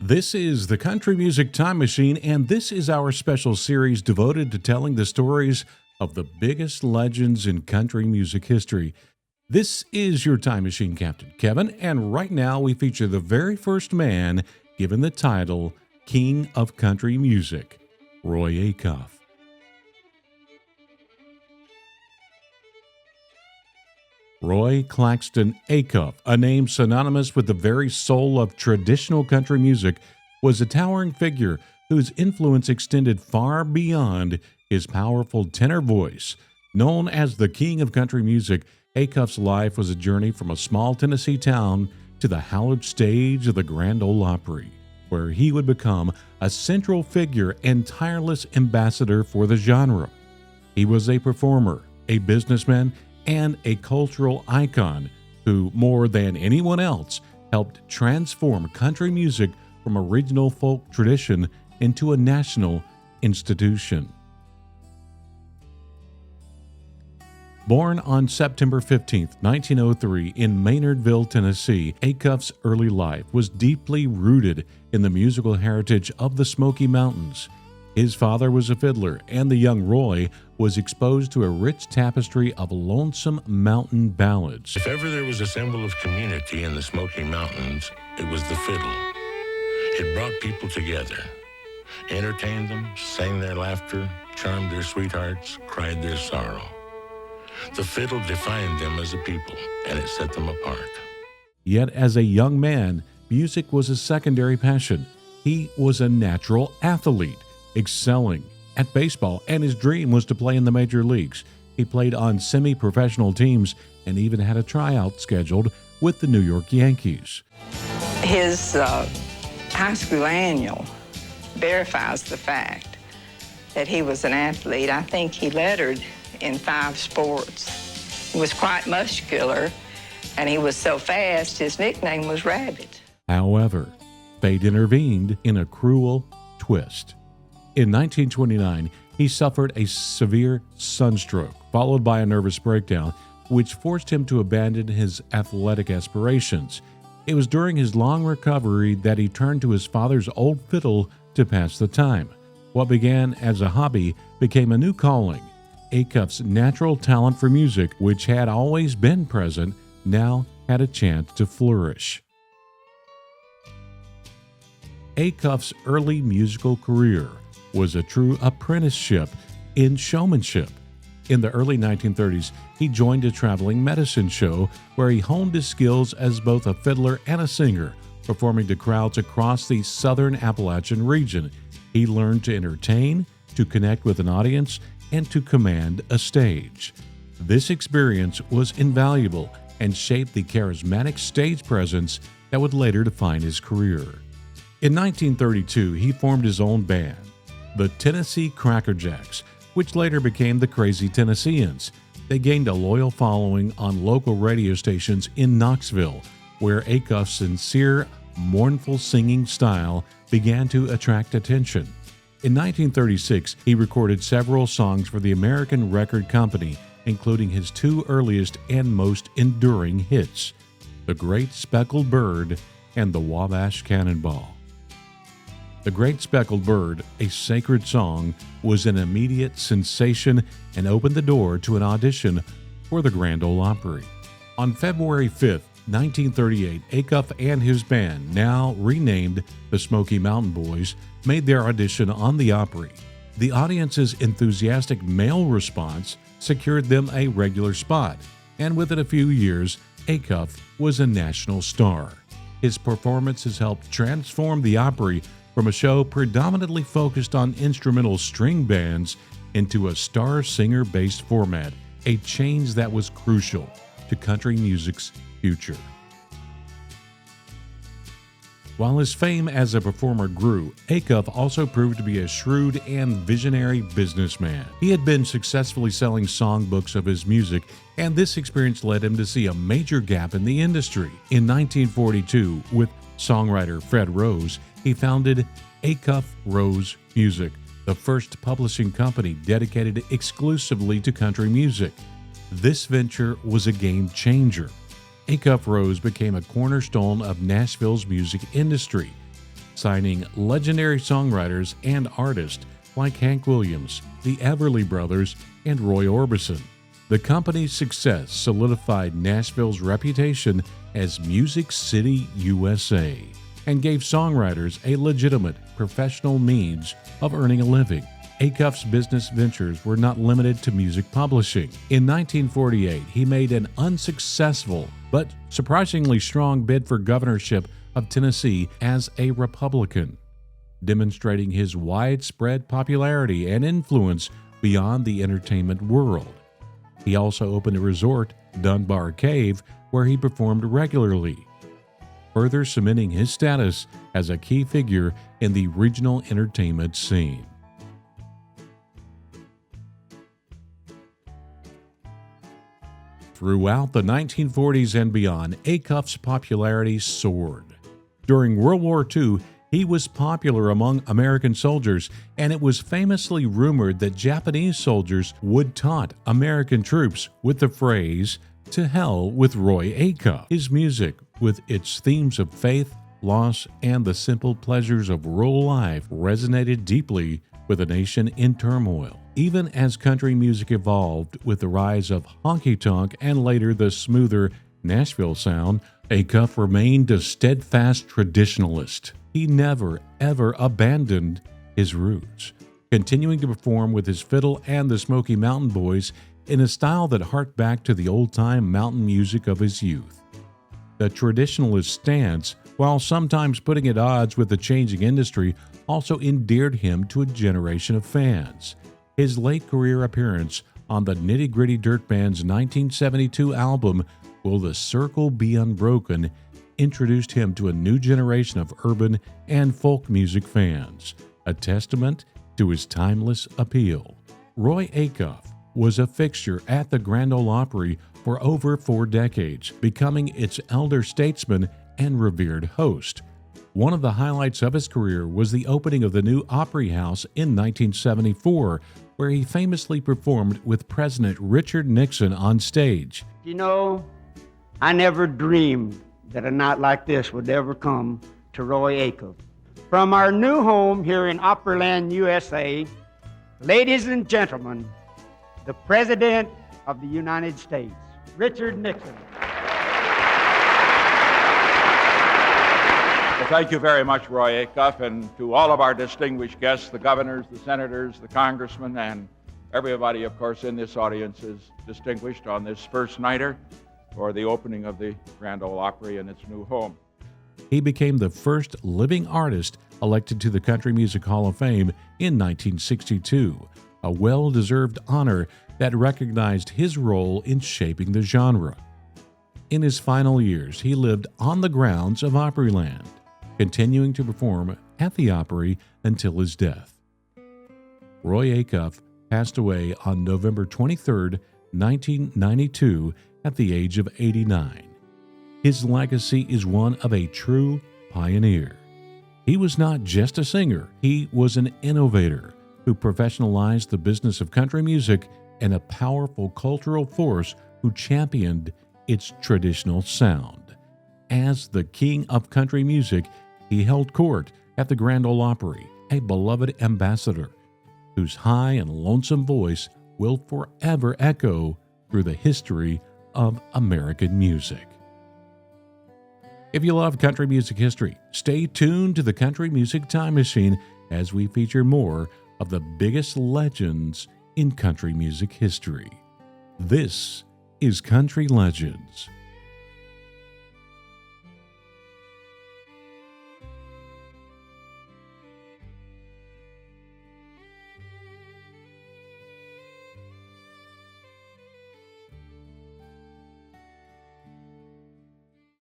This is the Country Music Time Machine, and this is our special series devoted to telling the stories of the biggest legends in country music history. This is your Time Machine Captain, Kevin, and right now we feature the very first man given the title King of Country Music, Roy Acuff. Roy Claxton Acuff, a name synonymous with the very soul of traditional country music, was a towering figure whose influence extended far beyond his powerful tenor voice. Known as the King of Country Music, Acuff's life was a journey from a small Tennessee town to the hallowed stage of the Grand Ole Opry, where he would become a central figure and tireless ambassador for the genre. He was a performer, a businessman, and a cultural icon who, more than anyone else, helped transform country music from a regional folk tradition into a national institution. Born on September 15, 1903 in Maynardville, Tennessee, Acuff's early life was deeply rooted in the musical heritage of the Smoky Mountains. His father was a fiddler, and the young Roy was exposed to a rich tapestry of lonesome mountain ballads. If ever there was a symbol of community in the Smoky Mountains, it was the fiddle. It brought people together, entertained them, sang their laughter, charmed their sweethearts, cried their sorrow. The fiddle defined them as a people, and it set them apart. Yet as a young man, music was a secondary passion. He was a natural athlete, excelling at baseball, and his dream was to play in the major leagues. He played on semi-professional teams and even had a tryout scheduled with the New York Yankees. His high school annual verifies the fact that he was an athlete. I think he lettered in 5 sports. He was quite muscular, and he was so fast, his nickname was Rabbit. However, fate intervened in a cruel twist. In 1929, he suffered a severe sunstroke, followed by a nervous breakdown, which forced him to abandon his athletic aspirations. It was during his long recovery that he turned to his father's old fiddle to pass the time. What began as a hobby became a new calling. Acuff's natural talent for music, which had always been present, now had a chance to flourish. Acuff's early musical career was a true apprenticeship in showmanship. In the early 1930s, he joined a traveling medicine show where he honed his skills as both a fiddler and a singer, performing to crowds across the southern Appalachian region. He learned to entertain, to connect with an audience, and to command a stage. This experience was invaluable and shaped the charismatic stage presence that would later define his career. In 1932, he formed his own band, the Tennessee Crackerjacks, which later became the Crazy Tennesseans. They gained a loyal following on local radio stations in Knoxville, where Acuff's sincere, mournful singing style began to attract attention. In 1936, he recorded several songs for the American Record Company, including his 2 earliest and most enduring hits, The Great Speckled Bird and The Wabash Cannonball. The Great Speckled Bird, a sacred song, was an immediate sensation and opened the door to an audition for the Grand Ole Opry. On February 5, 1938, Acuff and his band, now renamed the Smoky Mountain Boys, made their audition on the Opry. The audience's enthusiastic male response secured them a regular spot, and within a few years, Acuff was a national star. His performances helped transform the Opry from a show predominantly focused on instrumental string bands into a star singer-based format, a change that was crucial to country music's future. While his fame as a performer grew, Acuff also proved to be a shrewd and visionary businessman. He had been successfully selling songbooks of his music, and this experience led him to see a major gap in the industry. In 1942, with songwriter Fred Rose, he founded Acuff Rose Music, the first publishing company dedicated exclusively to country music. This venture was a game changer. Acuff Rose became a cornerstone of Nashville's music industry. signing legendary songwriters and artists like Hank Williams, the Everly Brothers, and Roy Orbison. The company's success solidified Nashville's reputation as Music City, USA, and gave songwriters a legitimate professional means of earning a living. Acuff's business ventures were not limited to music publishing. In 1948, he made an unsuccessful but surprisingly strong bid for governorship of Tennessee as a Republican, demonstrating his widespread popularity and influence beyond the entertainment world. He also opened a resort, Dunbar Cave, where he performed regularly, further cementing his status as a key figure in the regional entertainment scene. Throughout the 1940s and beyond, Acuff's popularity soared. During World War II, he was popular among American soldiers, and it was famously rumored that Japanese soldiers would taunt American troops with the phrase, "To hell with Roy Acuff." His music, with its themes of faith, loss, and the simple pleasures of rural life, resonated deeply with a nation in turmoil. Even as country music evolved with the rise of honky-tonk and later the smoother Nashville sound, Acuff remained a steadfast traditionalist. He never, ever abandoned his roots, continuing to perform with his fiddle and the Smoky Mountain Boys in a style that harked back to the old-time mountain music of his youth. The traditionalist stance, while sometimes putting at odds with the changing industry, also endeared him to a generation of fans. His late career appearance on the Nitty Gritty Dirt Band's 1972 album, Will the Circle Be Unbroken, introduced him to a new generation of urban and folk music fans, a testament to his timeless appeal. Roy Acuff was a fixture at the Grand Ole Opry for over 4 decades, becoming its elder statesman and revered host. One of the highlights of his career was the opening of the new Opry House in 1974, where he famously performed with President Richard Nixon on stage. You know, I never dreamed that a night like this would ever come to Roy Acuff. From our new home here in Opryland, USA, ladies and gentlemen, the President of the United States, Richard Nixon. Well, thank you very much, Roy Acuff, and to all of our distinguished guests, the governors, the senators, the congressmen, and everybody, of course, in this audience is distinguished on this first nighter for the opening of the Grand Ole Opry in its new home. He became the first living artist elected to the Country Music Hall of Fame in 1962, a well-deserved honor that recognized his role in shaping the genre. In his final years, he lived on the grounds of Opryland, continuing to perform at the Opry until his death. Roy Acuff passed away on November 23, 1992, at the age of 89. His legacy is one of a true pioneer. He was not just a singer, he was an innovator who professionalized the business of country music and a powerful cultural force who championed its traditional sound. As the king of country music, he held court at the Grand Ole Opry, a beloved ambassador whose high and lonesome voice will forever echo through the history of American music. If you love country music history, stay tuned to the Country Music Time Machine as we feature more of the biggest legends in country music history. This is Country Legends.